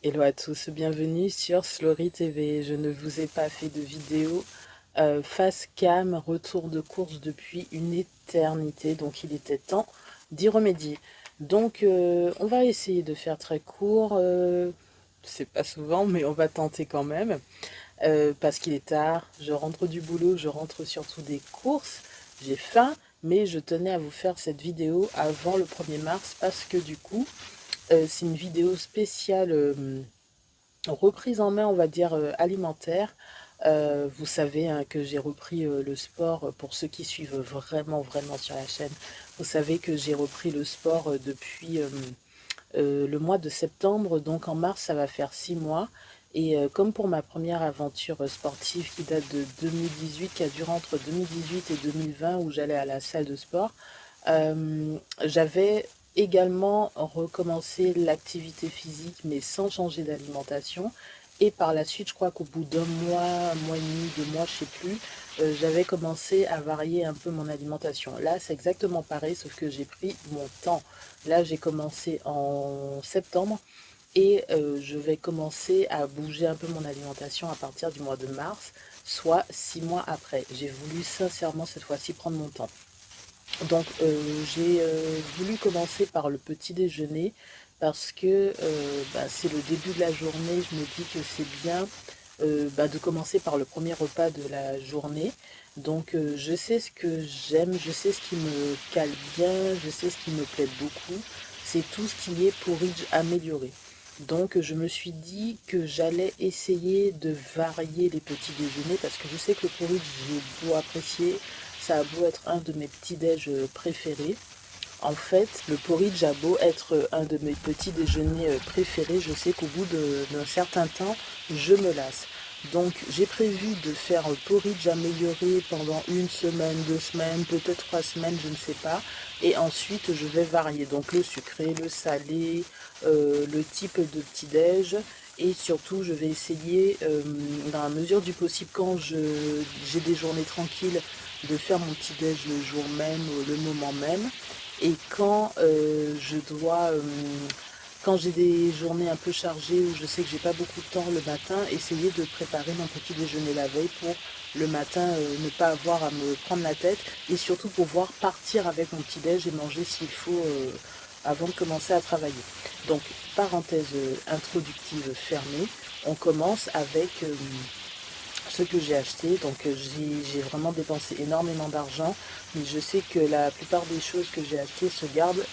Hello à tous, bienvenue sur Slory TV. Je ne vous ai pas fait de vidéo face cam, retour de course depuis une éternité, donc il était temps d'y remédier. Donc on va essayer de faire très court, c'est pas souvent, mais on va tenter quand même, parce qu'il est tard, je rentre du boulot, je rentre surtout des courses, j'ai faim, mais je tenais à vous faire cette vidéo avant le 1er mars, parce que du coup, c'est une vidéo spéciale reprise en main, on va dire, alimentaire. Vous savez hein, que j'ai repris le sport, pour ceux qui suivent vraiment sur la chaîne, vous savez que j'ai repris le sport depuis le mois de septembre, donc en mars ça va faire 6 mois. Et comme pour ma première aventure sportive qui date de 2018, qui a duré entre 2018 et 2020, où j'allais à la salle de sport, j'avais également recommencé l'activité physique, mais sans changer d'alimentation. Et par la suite, je crois qu'au bout d'un mois, un mois et demi, 2 mois, je sais plus, j'avais commencé à varier un peu mon alimentation. Là, c'est exactement pareil, sauf que j'ai pris mon temps. Là, j'ai commencé en septembre et je vais commencer à bouger un peu mon alimentation à partir du mois de mars, soit 6 mois après. J'ai voulu sincèrement cette fois-ci prendre mon temps. Donc j'ai voulu commencer par le petit déjeuner parce que c'est le début de la journée. Je me dis que c'est bien de commencer par le premier repas de la journée. Donc je sais ce que j'aime, je sais ce qui me cale bien, je sais ce qui me plaît beaucoup. C'est tout ce qui est porridge amélioré. Donc je me suis dit que j'allais essayer de varier les petits déjeuners parce que je sais que le porridge, j'ai beau apprécier, ça a beau être un de mes petits déj préférés. En fait, le porridge a beau être un de mes petits déjeuners préférés, je sais qu'au bout d'un certain temps, je me lasse. Donc j'ai prévu de faire un porridge amélioré pendant 1 semaine, 2 semaines, peut-être 3 semaines, je ne sais pas. Et ensuite je vais varier. Donc le sucré, le salé, le type de petit-déj. Et surtout je vais essayer, dans la mesure du possible, quand j'ai des journées tranquilles, de faire mon petit-déj le jour même, le moment même. Et quand quand j'ai des journées un peu chargées où je sais que j'ai pas beaucoup de temps le matin, essayer de préparer mon petit déjeuner la veille pour le matin ne pas avoir à me prendre la tête et surtout pouvoir partir avec mon petit déj et manger s'il faut avant de commencer à travailler. Donc parenthèse introductive fermée, on commence avec ce que j'ai acheté. Donc j'ai vraiment dépensé énormément d'argent, mais je sais que la plupart des choses que j'ai achetées se gardent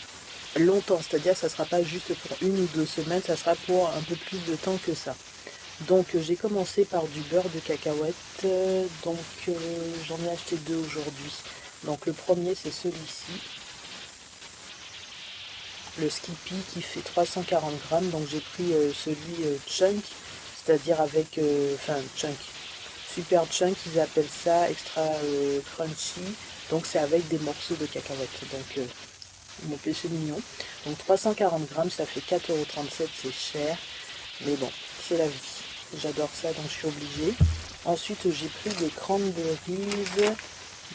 longtemps, c'est-à-dire que ça ne sera pas juste pour 1 ou 2 semaines, ça sera pour un peu plus de temps que ça. Donc j'ai commencé par du beurre de cacahuète, donc j'en ai acheté deux aujourd'hui. Donc le premier c'est celui-ci, le Skippy qui fait 340 grammes, donc j'ai pris celui chunk, c'est-à-dire avec, chunk, super chunk, ils appellent ça, extra crunchy, donc c'est avec des morceaux de cacahuètes, donc mon péché mignon. Donc 340 grammes, ça fait 4,37 €, c'est cher, mais bon, c'est la vie. J'adore ça, donc je suis obligée. Ensuite, j'ai pris des cranberries,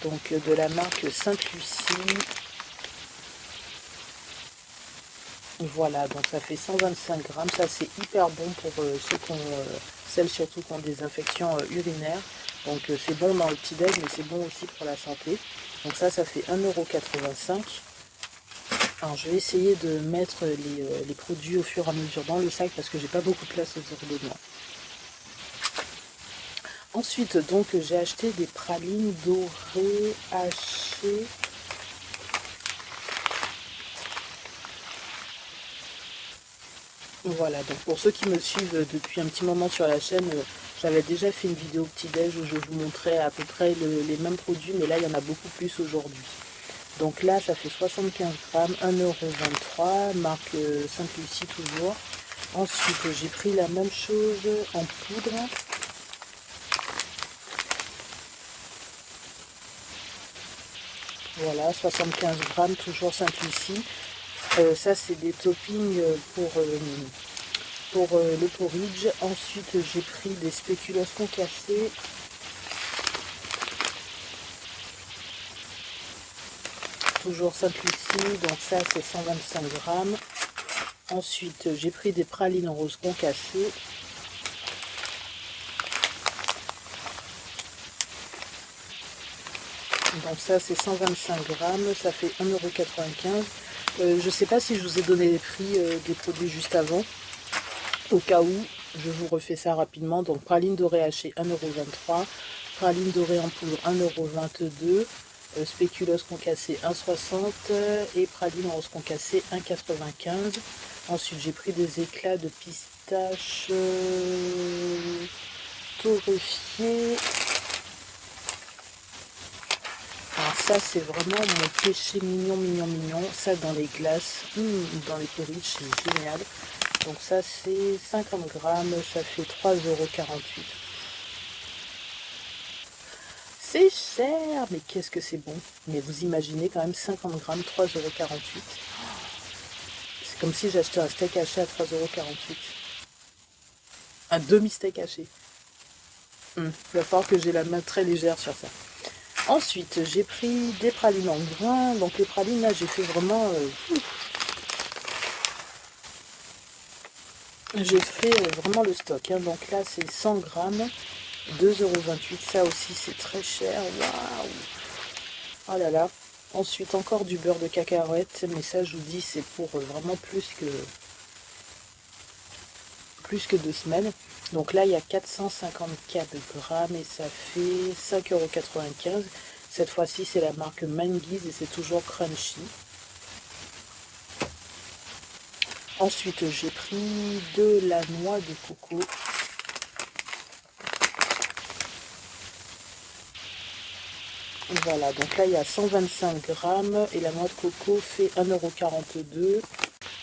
donc de la marque Sainte-Lucie. Voilà, donc ça fait 125 grammes. Ça, c'est hyper bon pour celles surtout qui ont des infections urinaires. Donc c'est bon dans le petit-déj, mais c'est bon aussi pour la santé. Donc ça fait 1,85 €. Alors je vais essayer de mettre les produits au fur et à mesure dans le sac parce que j'ai pas beaucoup de place autour de moi. Ensuite, donc j'ai acheté des pralines dorées hachées. Voilà, donc pour ceux qui me suivent depuis un petit moment sur la chaîne, j'avais déjà fait une vidéo petit-déj où je vous montrais à peu près les mêmes produits, mais là il y en a beaucoup plus aujourd'hui. Donc là, ça fait 75 grammes, 1,23 €, marque Sainte-Lucie toujours. Ensuite, j'ai pris la même chose en poudre. Voilà, 75 grammes, toujours Sainte-Lucie. Ça, c'est des toppings pour le porridge. Ensuite, j'ai pris des spéculoos concassés. Toujours Sainte-Lucie, donc ça, c'est 125 grammes. Ensuite, j'ai pris des pralines rose concassées. Donc ça, c'est 125 grammes, ça fait 1,95 €. Je ne sais pas si je vous ai donné les prix des produits juste avant. Au cas où, je vous refais ça rapidement. Donc, praline dorée hachée, 1,23 €. Praline dorée en poudre, 1,22 €. Spéculoos concassé, 1,60 € et praline rose concassée, 1,95 €. Ensuite, j'ai pris des éclats de pistache torréfiés. Alors ça, c'est vraiment mon péché mignon, mignon, mignon. Ça, dans les glaces, dans les porridge, c'est génial. Donc ça, c'est 50 grammes, ça fait 3,48 €. C'est cher, mais qu'est-ce que c'est bon. Mais vous imaginez quand même 50 grammes, 3,48 €. C'est comme si j'achetais un steak haché à 3,48 €. Un demi-steak haché. Il va falloir que j'ai la main très légère sur ça. Ensuite, j'ai pris des pralines en grains. Donc les pralines, là, j'ai fait vraiment... j'ai fait vraiment le stock. Hein. Donc là, c'est 100 grammes, 2,28 €. Ça aussi, c'est très cher. Waouh! Oh là là. Ensuite, encore du beurre de cacahuète. Mais ça, je vous dis, c'est pour vraiment plus que 2 semaines. Donc là, il y a 454 grammes et ça fait 5,95 €. Cette fois-ci, c'est la marque Manguise et c'est toujours crunchy. Ensuite, j'ai pris de la noix de coco. Voilà, donc là, il y a 125 grammes et la noix de coco fait 1,42 €.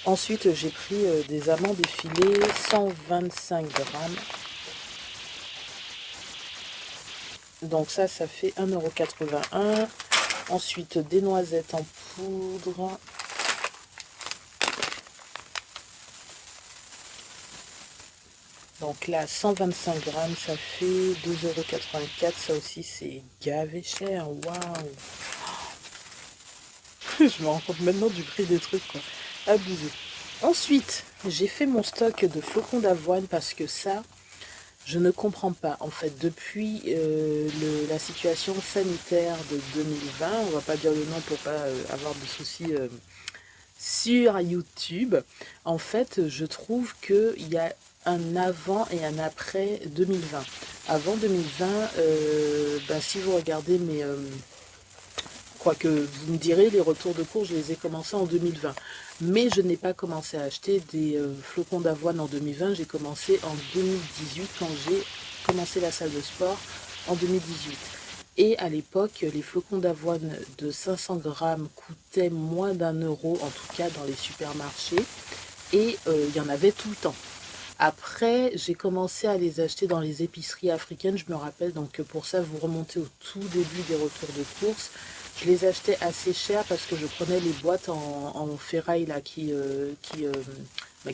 Ensuite, j'ai pris des amandes effilées, 125 grammes. Donc ça fait 1,81 €. Ensuite, des noisettes en poudre. Donc là, 125 grammes, ça fait 2,84 €. Ça aussi, c'est gavé cher. Waouh! Je me rends compte maintenant du prix des trucs, quoi. Abusé. Ensuite, j'ai fait mon stock de flocons d'avoine parce que ça, je ne comprends pas. En fait, depuis la situation sanitaire de 2020, on va pas dire le nom pour pas avoir de soucis sur YouTube, en fait, je trouve qu'il y a un avant et un après 2020. Avant 2020, si vous regardez mes... quoique vous me direz, les retours de cours, je les ai commencés en 2020. Mais je n'ai pas commencé à acheter des flocons d'avoine en 2020. J'ai commencé en 2018 quand j'ai commencé la salle de sport en 2018. Et à l'époque, les flocons d'avoine de 500 grammes coûtaient moins d'1 €, en tout cas dans les supermarchés. Et il y en avait tout le temps. Après, j'ai commencé à les acheter dans les épiceries africaines, je me rappelle. Donc pour ça, vous remontez au tout début des retours de course. Je les achetais assez cher parce que je prenais les boîtes en ferraille là, qui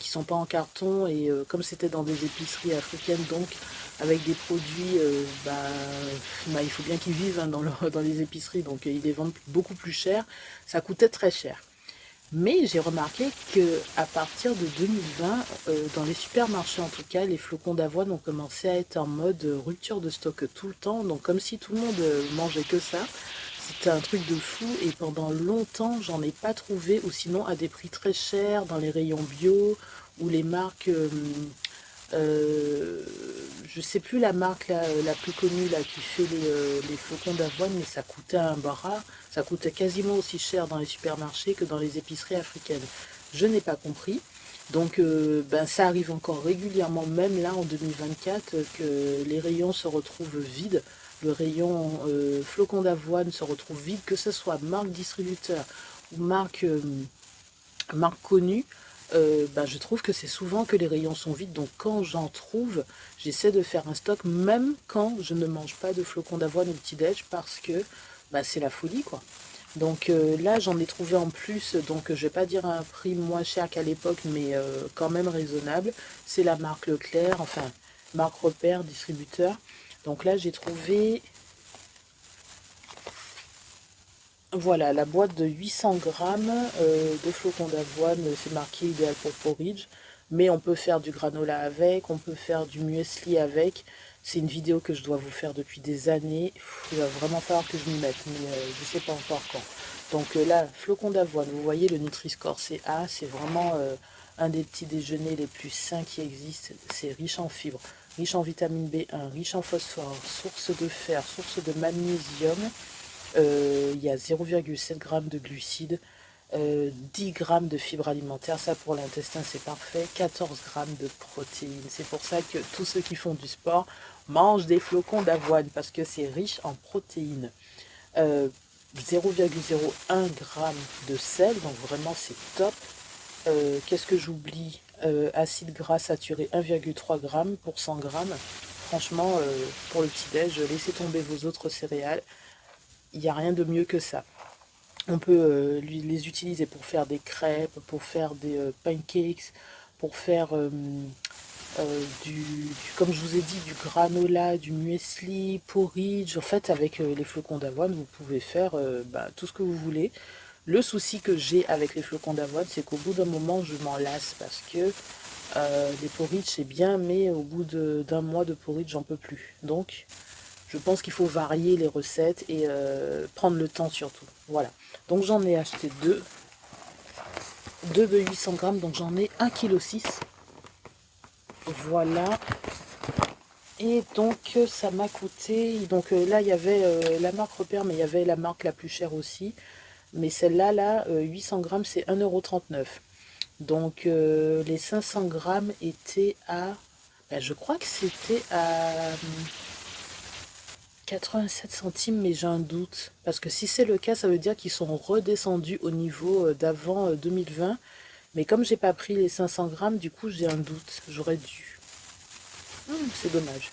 sont pas en carton. Et comme c'était dans des épiceries africaines, donc avec des produits, il faut bien qu'ils vivent hein, dans les épiceries. Donc ils les vendent beaucoup plus cher. Ça coûtait très cher. Mais j'ai remarqué que à partir de 2020, dans les supermarchés en tout cas, les flocons d'avoine ont commencé à être en mode rupture de stock tout le temps. Donc comme si tout le monde mangeait que ça. C'était un truc de fou et pendant longtemps, j'en ai pas trouvé ou sinon à des prix très chers dans les rayons bio ou les marques... je sais plus la marque la plus connue là, qui fait les flocons d'avoine, mais ça coûtait un bras, ça coûtait quasiment aussi cher dans les supermarchés que dans les épiceries africaines. Je n'ai pas compris. Donc ça arrive encore régulièrement, même là en 2024, que les rayons se retrouvent vides. Le rayon flocons d'avoine se retrouve vide, que ce soit marque distributeur ou marque connue. Je trouve que c'est souvent que les rayons sont vides. Donc quand j'en trouve, j'essaie de faire un stock, même quand je ne mange pas de flocons d'avoine au petit-déj, parce que c'est la folie, quoi. Donc là, j'en ai trouvé en plus, donc je vais pas dire un prix moins cher qu'à l'époque, mais quand même raisonnable. C'est la marque Leclerc, enfin, marque Repère, distributeur. Donc là, j'ai trouvé Voilà, la boîte de 800 grammes de flocons d'avoine, c'est marqué idéal pour porridge, mais on peut faire du granola avec, on peut faire du muesli avec. C'est une vidéo que je dois vous faire depuis des années. Il va vraiment falloir que je m'y mette, mais je ne sais pas encore quand. Donc là, flocons d'avoine, vous voyez le Nutri-Score c'est A, c'est vraiment un des petits déjeuners les plus sains qui existent. C'est riche en fibres, riche en vitamine B1, riche en phosphore, source de fer, source de magnésium. Il y a 0,7 g de glucides, 10 g de fibres alimentaires, ça pour l'intestin c'est parfait, 14 g de protéines. C'est pour ça que tous ceux qui font du sport mangent des flocons d'avoine parce que c'est riche en protéines. 0,01 g de sel, donc vraiment c'est top. Qu'est-ce que j'oublie? Acide gras saturé 1,3 g pour 100 g. Franchement, pour le petit-déj, laissez tomber vos autres céréales. Il n'y a rien de mieux que ça. On peut les utiliser pour faire des crêpes, pour faire des pancakes, pour faire comme je vous ai dit, du granola, du muesli, porridge. En fait, avec les flocons d'avoine, vous pouvez faire tout ce que vous voulez. Le souci que j'ai avec les flocons d'avoine, c'est qu'au bout d'un moment, je m'en lasse parce que les porridge, c'est bien, mais au bout d'un mois de porridge, j'en peux plus. Donc, je pense qu'il faut varier les recettes et prendre le temps surtout. Voilà. Donc j'en ai acheté deux de 800 grammes, donc j'en ai 1,6 kg. Voilà. Et donc ça m'a coûté, donc là il y avait la marque Repère, mais il y avait la marque la plus chère aussi. Mais celle-là, 800 grammes, c'est 1,39 €. Donc les 500 grammes étaient à, je crois que c'était à 87 centimes, mais j'ai un doute. Parce que si c'est le cas, ça veut dire qu'ils sont redescendus au niveau d'avant 2020. Mais comme j'ai pas pris les 500 grammes, du coup j'ai un doute. J'aurais dû. C'est dommage.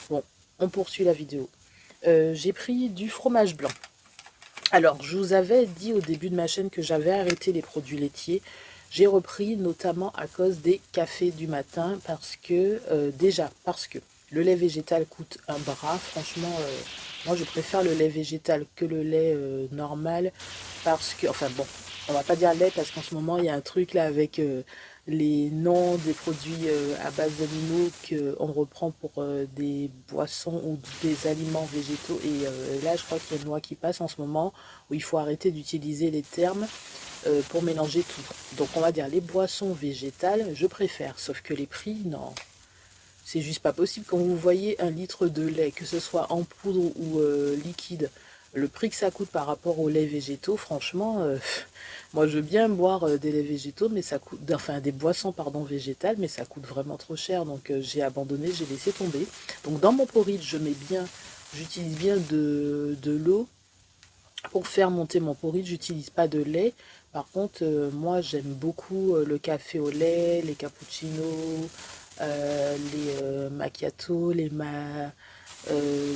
Bon, on poursuit la vidéo. J'ai pris du fromage blanc. Alors, je vous avais dit au début de ma chaîne que j'avais arrêté les produits laitiers. J'ai repris notamment à cause des cafés du matin parce que, parce que le lait végétal coûte un bras. Franchement, moi je préfère le lait végétal que le lait normal parce que, enfin bon, on va pas dire lait parce qu'en ce moment il y a un truc là avec les noms des produits à base d'animaux qu'on reprend pour des boissons ou des aliments végétaux. Et là, je crois qu'il y a une loi qui passe en ce moment où il faut arrêter d'utiliser les termes pour mélanger tout. Donc on va dire les boissons végétales, je préfère. Sauf que les prix, non. C'est juste pas possible. Quand vous voyez un litre de lait, que ce soit en poudre ou liquide, le prix que ça coûte par rapport aux laits végétaux, franchement, moi je veux bien boire des laits végétaux, mais ça coûte, enfin des boissons pardon végétales, mais ça coûte vraiment trop cher. Donc j'ai abandonné, j'ai laissé tomber. Donc dans mon porridge, j'utilise bien de l'eau pour faire monter mon porridge. J'utilise pas de lait. Par contre, moi j'aime beaucoup le café au lait, les cappuccinos, les macchiato, euh,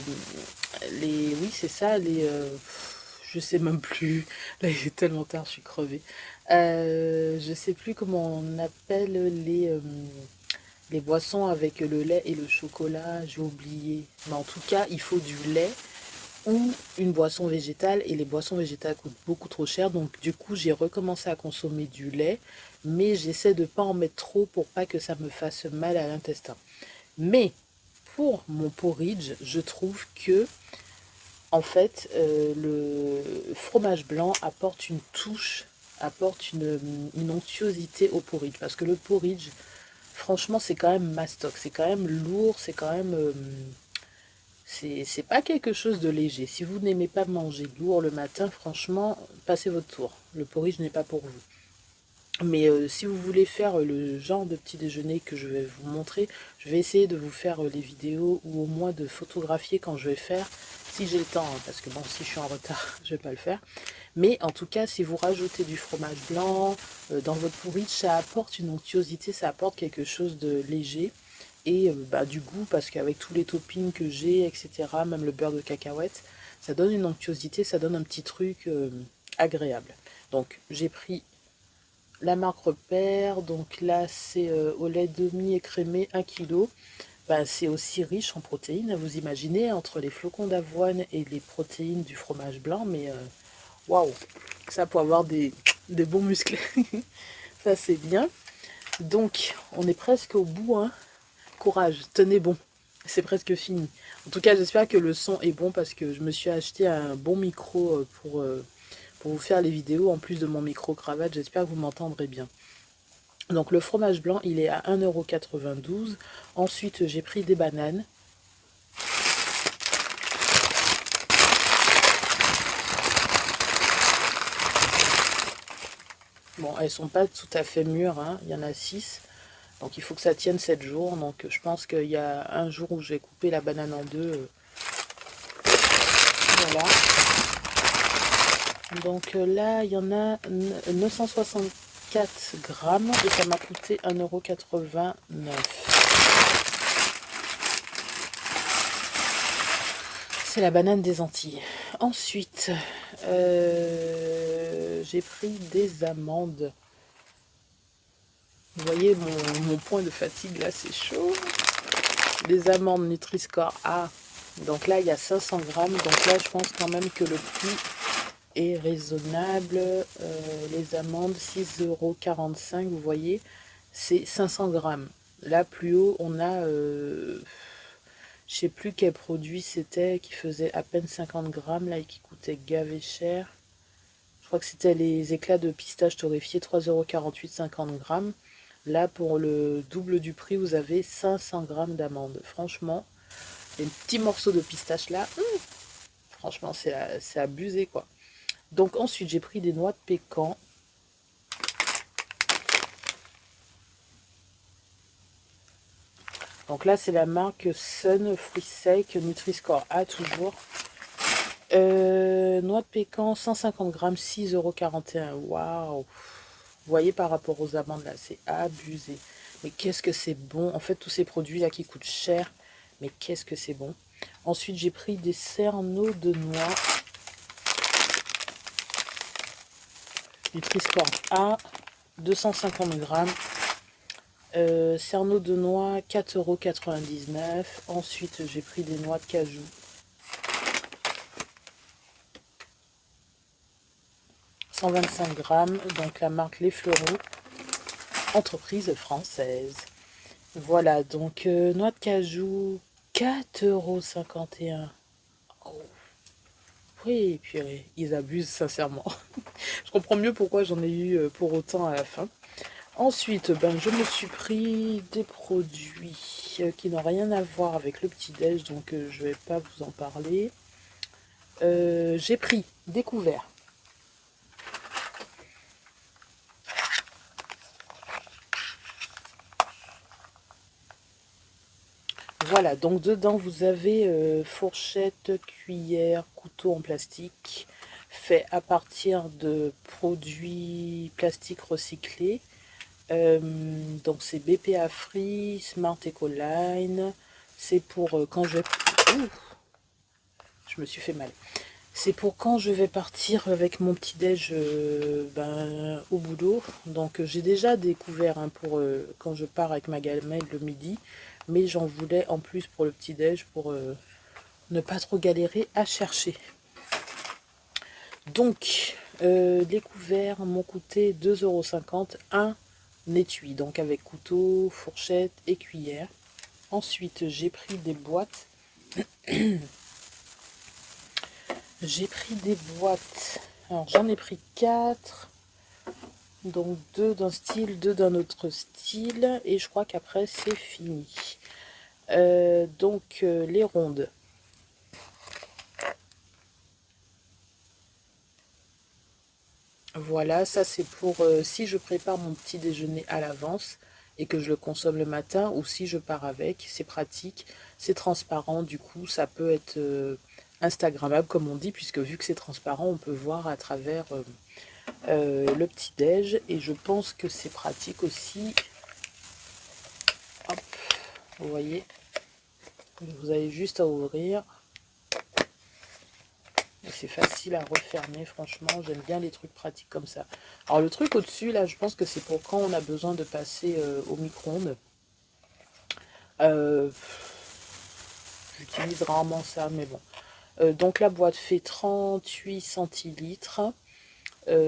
oui c'est ça, je sais même plus, là il est tellement tard, je suis crevée. Je sais plus comment on appelle les boissons avec le lait et le chocolat, j'ai oublié. Mais en tout cas, il faut du lait ou une boisson végétale, et les boissons végétales coûtent beaucoup trop cher, donc du coup j'ai recommencé à consommer du lait, mais j'essaie de ne pas en mettre trop pour pas que ça me fasse mal à l'intestin. Mais pour mon porridge, je trouve que en fait le fromage blanc apporte une touche, apporte une onctuosité au porridge, parce que le porridge, franchement, c'est quand même mastoc, c'est quand même lourd, c'est quand même c'est pas quelque chose de léger. Si vous n'aimez pas manger lourd le matin, franchement, passez votre tour. Le porridge n'est pas pour vous. Mais si vous voulez faire le genre de petit déjeuner que je vais vous montrer, je vais essayer de vous faire les vidéos ou au moins de photographier quand je vais faire, si j'ai le temps, hein, parce que bon, si je suis en retard, je vais pas le faire. Mais en tout cas, si vous rajoutez du fromage blanc dans votre porridge, ça apporte une onctuosité, ça apporte quelque chose de léger et du goût, parce qu'avec tous les toppings que j'ai, etc., même le beurre de cacahuète, ça donne une onctuosité, ça donne un petit truc agréable. Donc j'ai pris la marque Repère, donc là c'est au lait demi-écrémé 1 kg. C'est aussi riche en protéines, vous imaginez, entre les flocons d'avoine et les protéines du fromage blanc, mais Waouh, ça pour avoir des bons muscles. Ça, c'est bien. Donc, on est presque au bout, hein. Courage, tenez bon. C'est presque fini. En tout cas, j'espère que le son est bon parce que je me suis acheté un bon micro pour vous faire les vidéos. En plus de mon micro-cravate, j'espère que vous m'entendrez bien. Donc, le fromage blanc, il est à 1,92 €. Ensuite, j'ai pris des bananes. Bon, elles sont pas tout à fait mûres, hein. Il y en a 6. Donc il faut que ça tienne 7 jours. Donc je pense qu'il y a un jour où j'ai coupé la banane en deux. Voilà. Donc là, il y en a 964 grammes et ça m'a coûté 1,89 €. C'est la banane des Antilles. Ensuite, j'ai pris des amandes. Vous voyez mon point de fatigue là, c'est chaud. Des amandes Nutri-Score A. Donc là, il y a 500 grammes. Donc là, je pense quand même que le prix est raisonnable. Les amandes, 6,45 €. Vous voyez, c'est 500 grammes. Là, plus haut, on a... je sais plus quel produit c'était qui faisait à peine 50 grammes là et qui coûtait gavé cher. Je crois que c'était les éclats de pistache torréfiés, 3,48 €, 50 grammes. Là, pour le double du prix, vous avez 500 grammes d'amandes. Franchement, les petits morceaux de pistache là, franchement, c'est abusé quoi. Donc ensuite, j'ai pris des noix de pécan. Donc là, c'est la marque Sun Fruits Secs, Nutri-Score A toujours. Noix de pécan, 150 grammes, 6,41 €. Waouh! Vous voyez par rapport aux amandes là, c'est abusé. Mais qu'est-ce que c'est bon. En fait, tous ces produits là qui coûtent cher, mais qu'est-ce que c'est bon. Ensuite, j'ai pris des cerneaux de noix. Nutri-Score A, 250 grammes. Cerneaux de noix, 4,99 €. Ensuite, j'ai pris des noix de cajou. 125 grammes, donc la marque Les Fleurons, entreprise française. Voilà, donc noix de cajou, 4,51 €. Oh. Oui, purée, ils abusent sincèrement. Je comprends mieux pourquoi j'en ai eu pour autant à la fin. Ensuite, ben, je me suis pris des produits qui n'ont rien à voir avec le petit-déj, donc je ne vais pas vous en parler. J'ai pris des couverts. Voilà, donc dedans vous avez fourchette, cuillère, couteau en plastique, fait à partir de produits plastiques recyclés. Donc c'est BPA Free, Smart Ecoline. C'est pour quand je vais... Ouh, je me suis fait mal. C'est pour quand je vais partir avec mon petit-déj ben, au boulot. Donc j'ai déjà découvert hein, pour quand je pars avec ma gamelle le midi. Mais j'en voulais en plus pour le petit-déj pour ne pas trop galérer à chercher. Donc les couverts m'ont coûté 2,50 €, un étui. Donc avec couteau, fourchette et cuillère. Ensuite j'ai pris des boîtes. J'ai pris des boîtes. Alors j'en ai pris 4. Donc 2 d'un style, 2 d'un autre style. Et je crois qu'après c'est fini. Donc les rondes. Voilà, ça c'est pour si je prépare mon petit déjeuner à l'avance et que je le consomme le matin ou si je pars avec. C'est pratique, c'est transparent. Du coup, ça peut être Instagrammable comme on dit, puisque vu que c'est transparent, on peut voir à travers le petit-déj. Et je pense que c'est pratique aussi. Hop, vous voyez, vous avez juste à ouvrir. C'est facile à refermer, franchement, j'aime bien les trucs pratiques comme ça. Alors le truc au-dessus, là, je pense que c'est pour quand on a besoin de passer au micro-ondes. J'utilise rarement ça, mais bon. Donc la boîte fait 38 centilitres.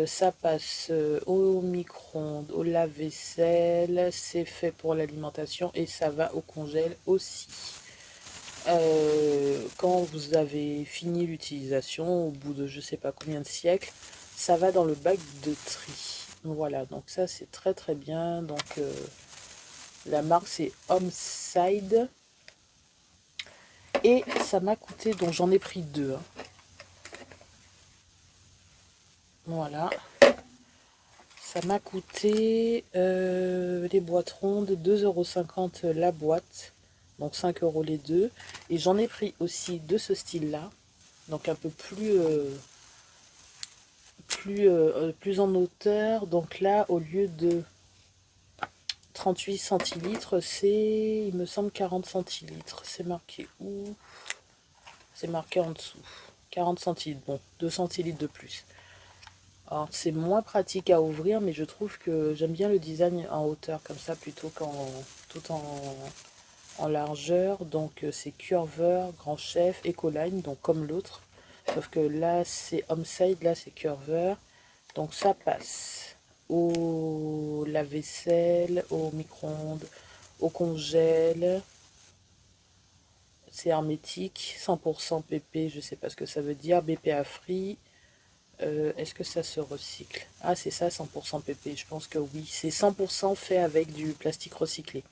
Ça passe au micro-ondes, au lave-vaisselle, c'est fait pour l'alimentation et ça va au congèle aussi. Quand vous avez fini l'utilisation, au bout de je sais pas combien de siècles, ça va dans le bac de tri. Voilà, donc ça c'est très très bien. Donc la marque c'est Homeside et ça m'a coûté, donc j'en ai pris deux, hein. Voilà. Ça m'a coûté les boîtes rondes 2,50 € la boîte, donc 5 € les deux. Et j'en ai pris aussi de ce style-là, donc un peu plus en hauteur. Donc là, au lieu de 38 centilitres, c'est, il me semble, 40 centilitres. C'est marqué où? C'est marqué en dessous. 40 centilitres, bon, 2 centilitres de plus. Alors, c'est moins pratique à ouvrir, mais je trouve que j'aime bien le design en hauteur, comme ça, plutôt tout en largeur. Donc, c'est Curver, Grand Chef, Ecoline, donc comme l'autre. Sauf que là, c'est Homeside, là, c'est Curver. Donc, ça passe au lave-vaisselle, au micro-ondes, au congèle. C'est hermétique, 100% PP, je sais pas ce que ça veut dire, BPA free. Est-ce que ça se recycle? Ah, c'est ça, 100% PP. Je pense que oui. C'est 100% fait avec du plastique recyclé.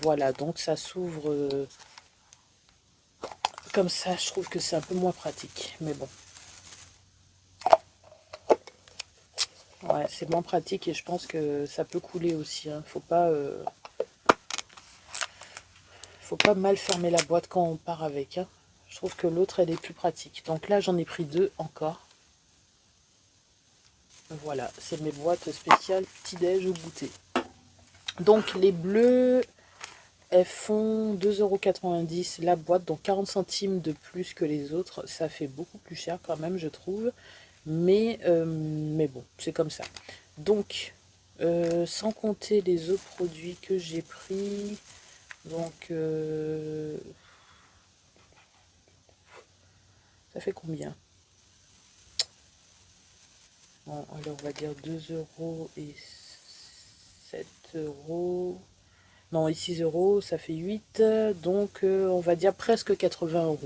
Voilà, donc ça s'ouvre comme ça. Je trouve que c'est un peu moins pratique. Mais bon. Ouais, c'est moins pratique et je pense que ça peut couler aussi, hein. Faut pas mal fermer la boîte quand on part avec, hein. Je trouve que l'autre, elle est plus pratique. Donc là, j'en ai pris deux encore. Voilà, c'est mes boîtes spéciales petit-déj ou goûter. Donc les bleus, elles font 2,90 € la boîte, donc 40 centimes de plus que les autres. Ça fait beaucoup plus cher quand même, je trouve. Mais bon, c'est comme ça. Donc, sans compter les autres produits que j'ai pris, donc ça fait combien? Bon, alors on va dire 2 € et 7 euros. Non, et 6 €, ça fait 8. Donc on va dire presque 80 €.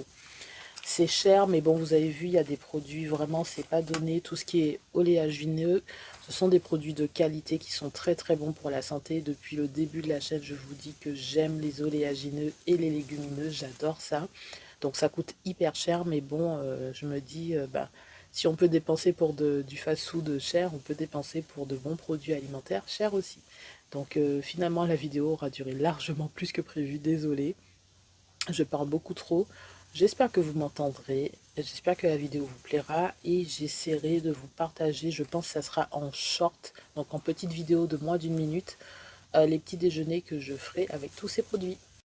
C'est cher, mais bon, vous avez vu, il y a des produits, vraiment, c'est pas donné. Tout ce qui est oléagineux, ce sont des produits de qualité qui sont très très bons pour la santé. Depuis le début de la chaîne, je vous dis que j'aime les oléagineux et les légumineux, j'adore ça. Donc ça coûte hyper cher, mais bon, je me dis, bah, si on peut dépenser pour du fast-food cher, on peut dépenser pour de bons produits alimentaires chers aussi. Donc finalement, la vidéo aura duré largement plus que prévu, désolée. Je parle beaucoup trop. J'espère que vous m'entendrez. J'espère que la vidéo vous plaira et j'essaierai de vous partager. Je pense que ça sera en short, donc en petite vidéo de moins d'1 minute, les petits déjeuners que je ferai avec tous ces produits.